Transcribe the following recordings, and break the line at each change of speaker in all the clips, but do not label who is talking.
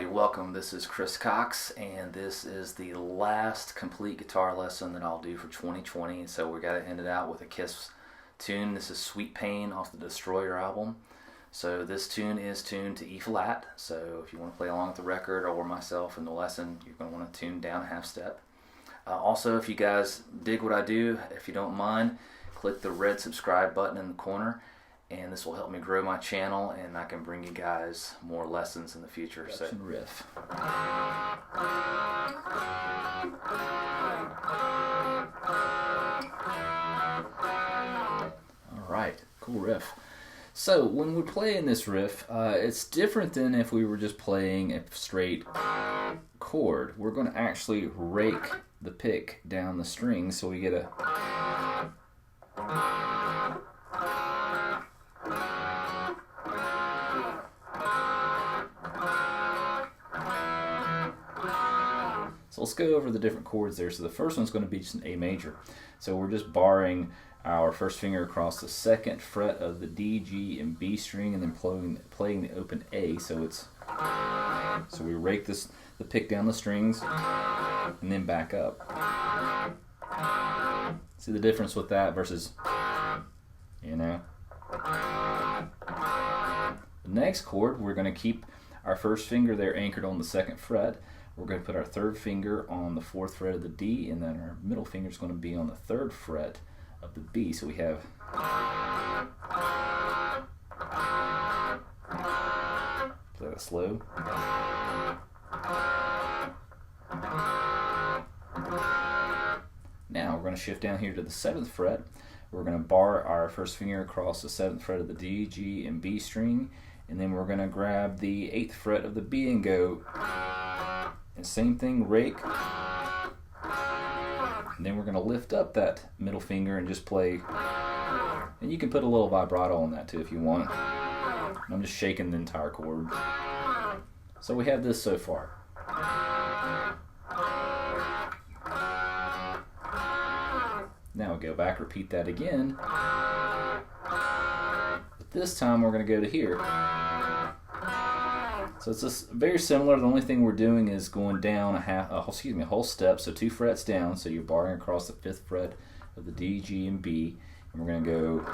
everybody, welcome. This is Chris Cox, and this is the last complete guitar lesson that I'll do for 2020. So we got to end it out with a Kiss tune. This is Sweet Pain off the Destroyer album. So this tune is tuned to E flat. So if you want to play along with the record or myself in the lesson, you're going to want to tune down a half step. Also, if you guys dig what I do, if you don't mind, click the red subscribe button in the corner, and this will help me grow my channel, and I can bring you guys more lessons in the future. So riff. Alright, cool riff. So when we're playing this riff, it's different than if we were just playing a straight chord. We're going to actually rake the pick down the string so we get a So let's go over the different chords there. So the first one's going to be just an A major. So we're just barring our first finger across the second fret of the D, G, and B string, and then playing the open A. So we rake the pick down the strings and then back up. See the difference with that versus, you know. The next chord, we're going to keep our first finger there anchored on the second fret. We're going to put our third finger on the fourth fret of the D, and then our middle finger is going to be on the third fret of the B. So we have play that slow. Now we're going to shift down here to the 7th fret. We're going to bar our first finger across the 7th fret of the D, G, and B string, and then we're going to grab the 8th fret of the B and go, and same thing, rake. And then we're going to lift up that middle finger and just play, and you can put a little vibrato on that too if you want. I'm just shaking the entire chord. So we have this so far. Now we'll go back, repeat that again. But this time we're going to go to here. So it's just very similar. The only thing we're doing is going down a whole step, so 2 frets down. So you're barring across the 5th fret of the D, G, and B, and we're going to go,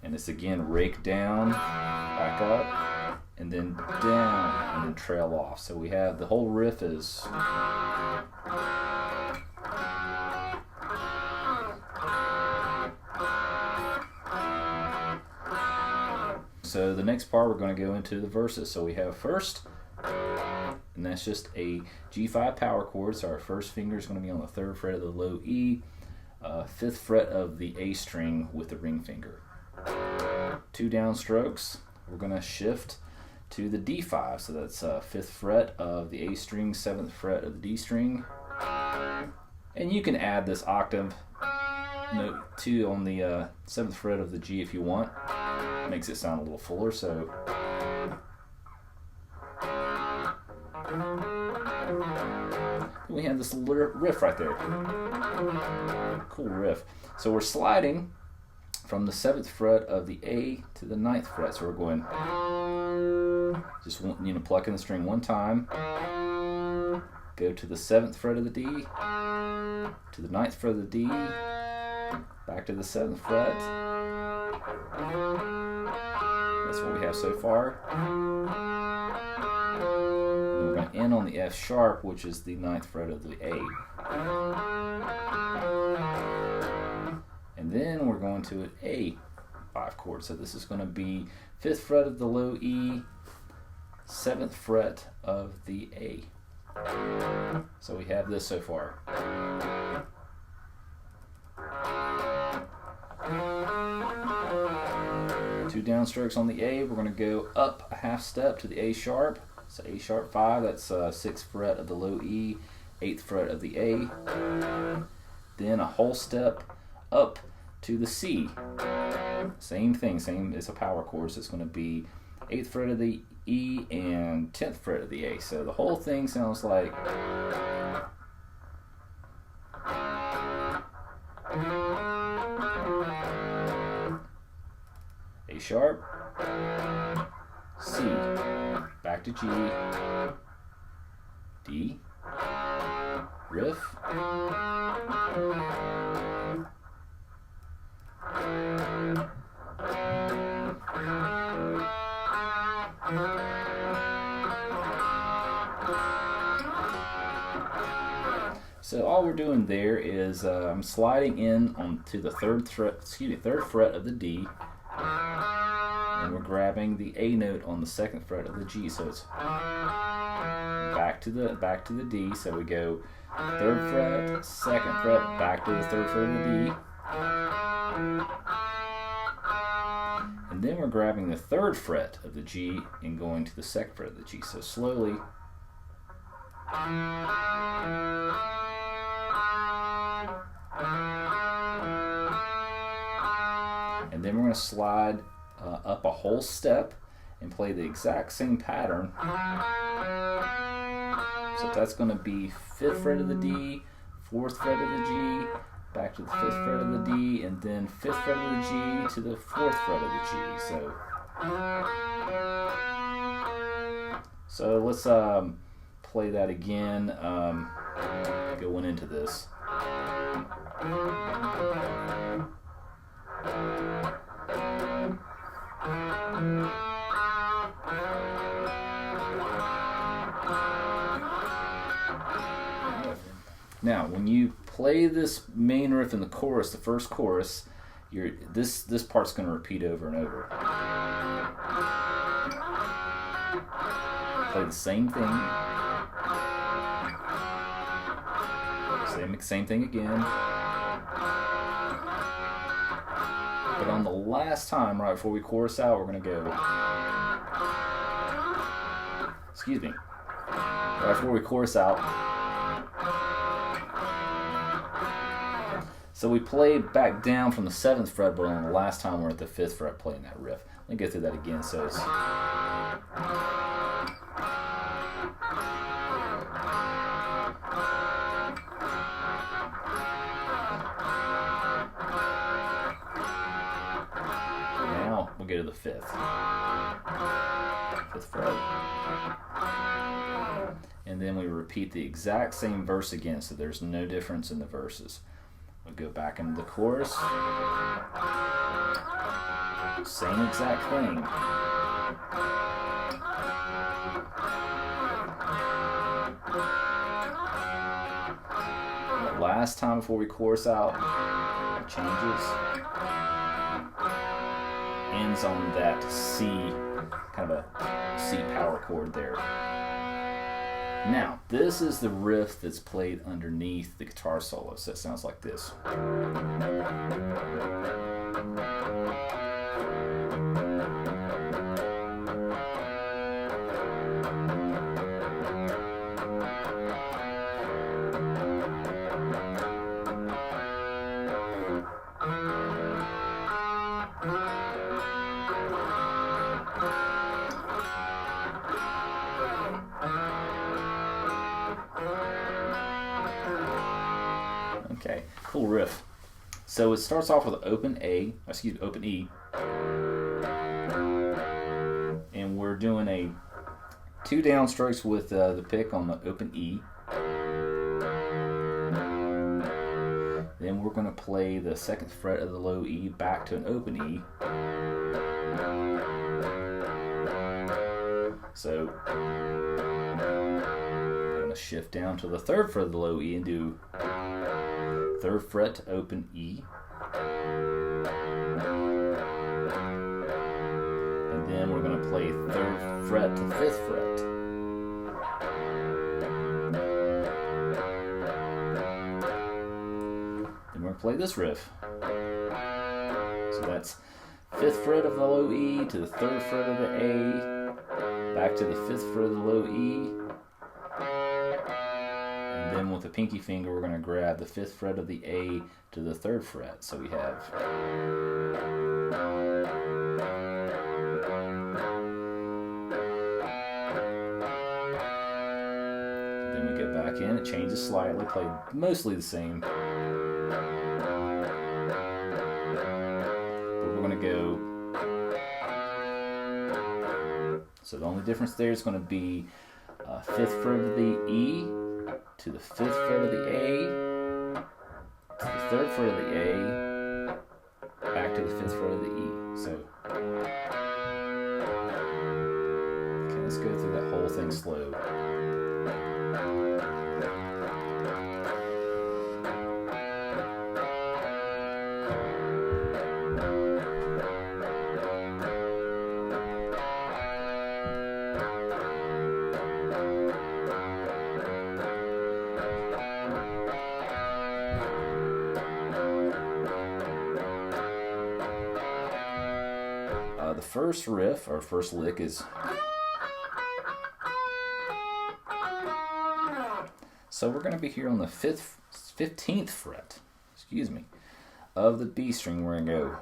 and it's again rake down, back up, and then down, and then trail off. So we have the whole riff is. So the next part we're going to go into the verses. So we have first, and that's just a G5 power chord. So our first finger is going to be on the 3rd fret of the low E, 5th fret of the A string with the ring finger. 2 down strokes. We're going to shift to the D5. So that's 5th fret of the A string, 7th fret of the D string. And you can add this octave note 2 on the 7th fret of the G if you want. Makes it sound a little fuller. So we have this little riff right there. Cool riff. So we're sliding from the 7th fret of the A to the 9th fret. So we're going just plucking the string one time. Go to the 7th fret of the D, to the 9th fret of the D, back to the 7th fret. That's what we have so far. And we're going to end on the F sharp, which is the 9th fret of the A. And then we're going to an A5 chord. So this is going to be 5th fret of the low E, 7th fret of the A. So we have this so far. Two downstrokes on the A. We're going to go up a half step to the A sharp. So A sharp 5, that's 6th fret of the low E, 8th fret of the A. Then a whole step up to the C. Same thing, it's a power chord, so it's going to be 8th fret of the E and 10th fret of the A. So the whole thing sounds like A sharp, C, back to G, D, riff, so all we're doing there is I'm sliding in onto the third fret of the D, and we're grabbing the A note on the second fret of the G. So it's back to the D. So we go third fret, second fret, back to the third fret of the D, and then we're grabbing the third fret of the G and going to the second fret of the G. So slowly. And then we're going to slide up a whole step and play the exact same pattern. So that's going to be 5th fret of the D, 4th fret of the G, back to the 5th fret of the D, and then 5th fret of the G to the 4th fret of the G. So let's play that again, going into this. Now, when you play this main riff in the chorus, the first chorus, this part's going to repeat over and over. Play the same thing. Same thing again. But on the last time, right before we chorus out, we're going to go. Excuse me. Right before we chorus out. So we play back down from the 7th fret, but on the last time we're at the 5th fret playing that riff. Let me go through that again. So it's. Now we'll go to the 5th fret. And then we repeat the exact same verse again, so there's no difference in the verses. We'll go back into the chorus. Same exact thing. The last time before we chorus out, it changes. Ends on that C, kind of a C power chord there. Now, this is the riff that's played underneath the guitar solo, so it sounds like this. Okay, cool riff. So it starts off with open E, and we're doing a 2 downstrokes with the pick on the open E. Then we're going to play the 2nd fret of the low E back to an open E. So I'm going to shift down to the 3rd fret of the low E and do 3rd fret to open E, and then we're going to play 3rd fret to 5th fret. Then we're going to play this riff. So that's 5th fret of the low E to the 3rd fret of the A, back to the 5th fret of the low E. And then with the pinky finger, we're going to grab the 5th fret of the A to the 3rd fret. So we have. Then we go back in, it changes slightly, play mostly the same. But we're going to go. So the only difference there is going to be 5th fret of the E to the 5th fret of the A to the 3rd fret of the A back to the 5th fret of the E. So okay, let's go through that whole thing slow. The first riff, or first lick, is so we're going to be here on the 15th fret, excuse me, of the B string. We're going to go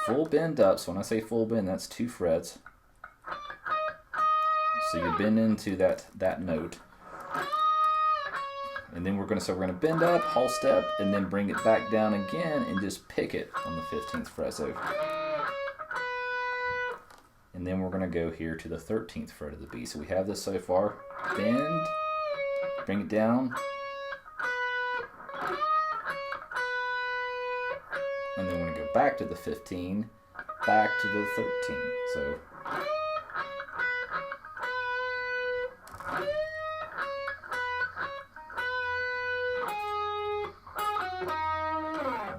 full bend up. So when I say full bend, that's 2 frets. So you bend into that note, and then we're going to bend up, whole step, and then bring it back down again, and just pick it on the 15th fret. So. And then we're going to go here to the 13th fret of the B. So we have this so far. Bend, bring it down, and then we're going to go back to the 15, back to the 13. So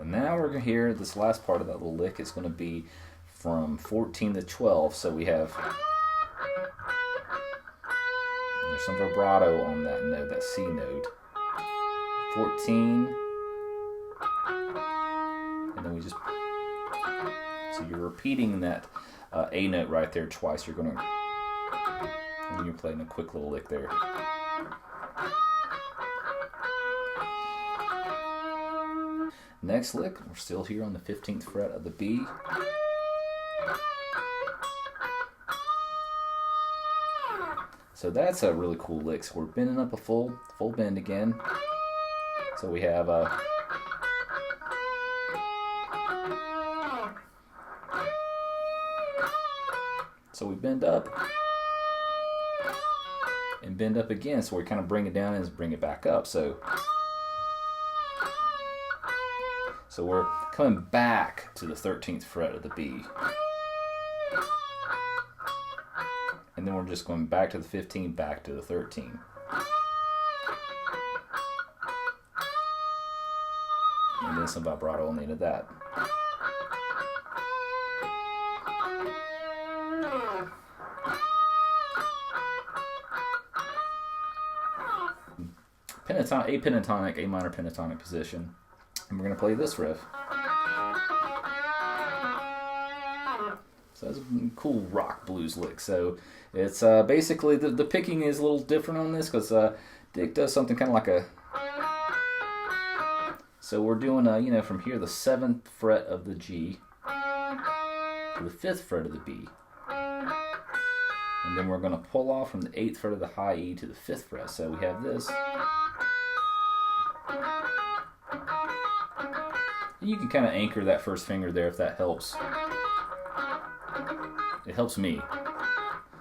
and now we're going to hear this last part of that little lick is going to be from 14 to 12, so we have, there's some vibrato on that note, that C note. 14, and then we just, so you're repeating that A note right there twice. You're going to, and you're playing a quick little lick there. Next lick, we're still here on the 15th fret of the B. So that's a really cool lick. So we're bending up a full bend again. So we have so we bend up and bend up again. So we kind of bring it down and bring it back up. So we're coming back to the 13th fret of the B. And then we're just going back to the 15, back to the 13. And then some vibrato on the end of that. A pentatonic, A minor pentatonic position. And we're going to play this riff. So that's a cool rock blues lick. So it's basically the picking is a little different on this because Dick does something kind of like a. So we're doing from here the 7th fret of the G to the 5th fret of the B, and then we're going to pull off from the 8th fret of the high E to the 5th fret. So we have this. And you can kind of anchor that first finger there if that helps. It helps me.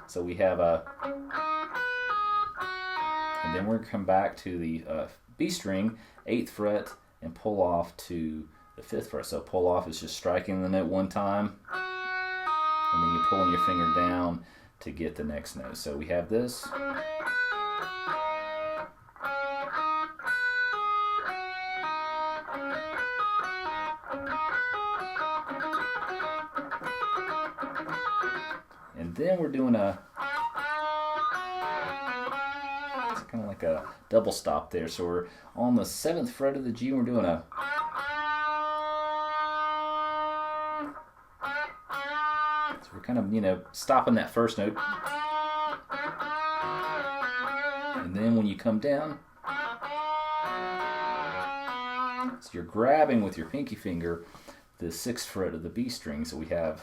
So we have and then we're going to come back to the B string, 8th fret, and pull off to the 5th fret. So pull off is just striking the note one time, and then you're pulling your finger down to get the next note. So we have this. And then we're doing it's kind of like a double stop there. So we're on the 7th fret of the G, and we're doing a. So we're kind of, stopping that first note. And then when you come down, so you're grabbing with your pinky finger the 6th fret of the B string. So we have.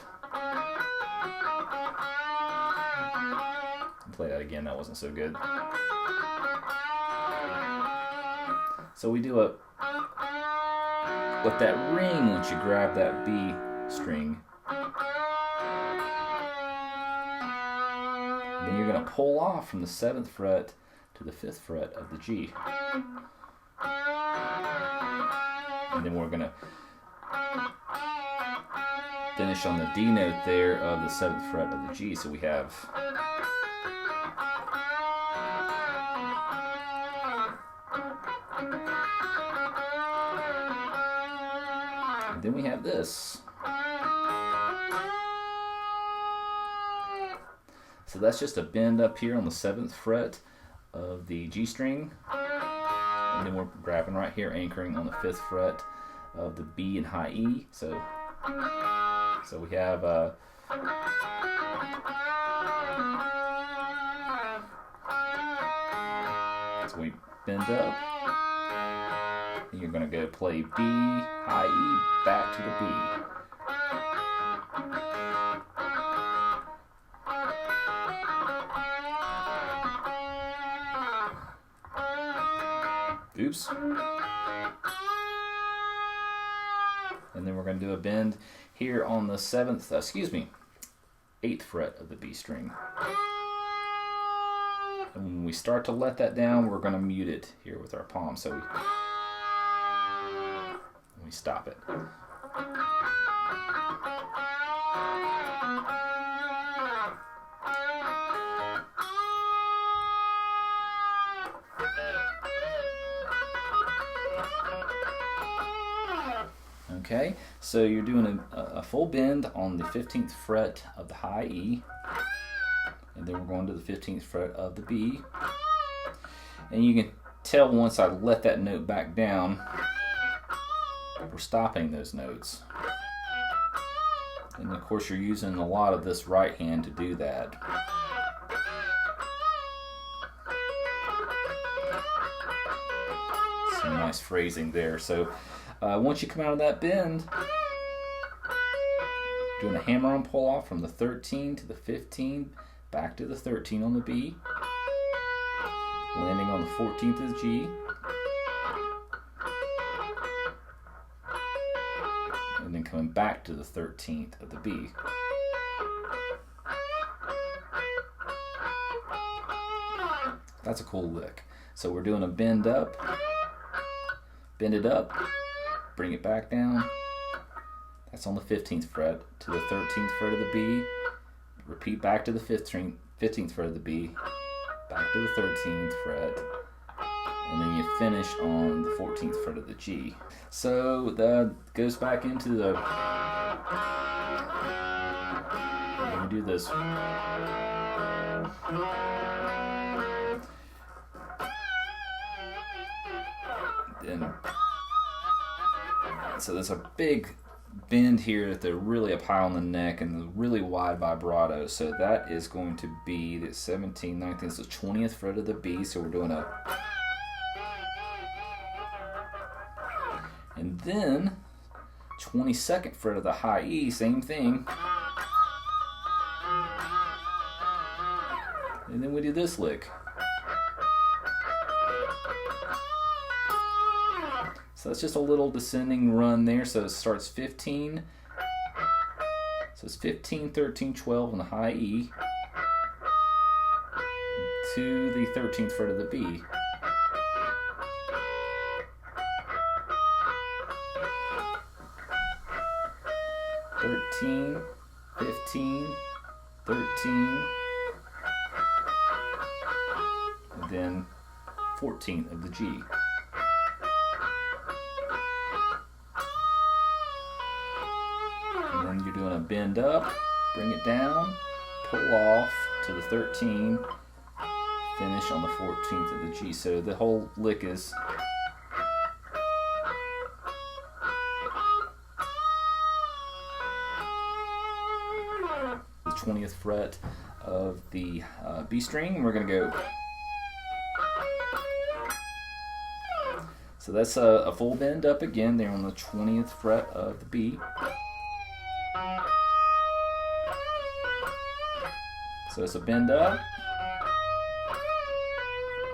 Play that again, that wasn't so good. So we do with that ring, once you grab that B string, you're going to pull off from the 7th fret to the 5th fret of the G. And then we're going to finish on the D note there of the 7th fret of the G. So we have and then we have this. So that's just a bend up here on the 7th fret of the G string. And then we're grabbing right here, anchoring on the 5th fret of the B and high E. So we have so we bend up. And you're going to go play B, high E, back to the B. Oops. And then we're going to do a bend here on the 8th fret of the B string. And when we start to let that down, we're going to mute it here with our palm. So we stop it. Okay, so you're doing a full bend on the 15th fret of the high E, and then we're going to the 15th fret of the B. And you can tell once I let that note back down, we're stopping those notes. And of course you're using a lot of this right hand to do that. Some nice phrasing there. So once you come out of that bend, doing a hammer-on pull-off from the 13 to the 15, back to the 13 on the B, landing on the 14th of the G, and then coming back to the 13th of the B. That's a cool lick. So we're doing a bend up, bend it up, bring it back down. That's on the 15th fret to the 13th fret of the B. Repeat back to the 15th fret of the B, back to the 13th fret, and then you finish on the 14th fret of the G. So that goes back into the. Let me do this. Then, so there's a big bend here that they're really up high on the neck and the really wide vibrato. So that is going to be the 17th, 19th, it's the 20th fret of the B. So we're doing a, and then 22nd fret of the high E, same thing. And then we do this lick. So it's just a little descending run there. So it starts 15. So it's 15, 13, 12 on the high E to the 13th fret of the B. (13, 15, 13), and then 14th of the G. And then you're doing a bend up, bring it down, pull off to the 13, finish on the 14th of the G. So the whole lick is the 20th fret of the B string. We're going to go. So that's a full bend up again there on the 20th fret of the B. So it's a bend up.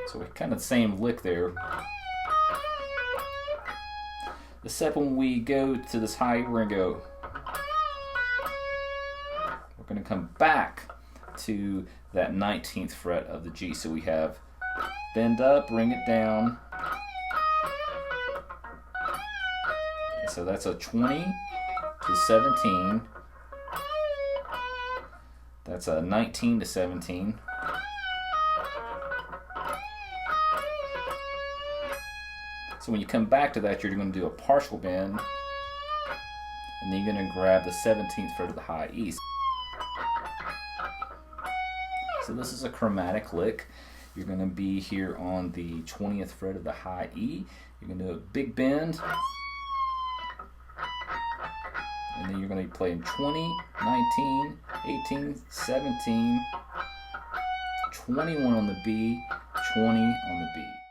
So we're kind of the same lick there. Except when we go to this high, we're going to come back to that 19th fret of the G. So we have bend up, bring it down. So that's a 20 to 17. That's a 19 to 17. So when you come back to that, you're going to do a partial bend, and then you're going to grab the 17th fret of the high E. So this is a chromatic lick. You're going to be here on the 20th fret of the high E. You're going to do a big bend, and then you're going to be playing 20, 19, 18, 17, 21 on the B, 20 on the B.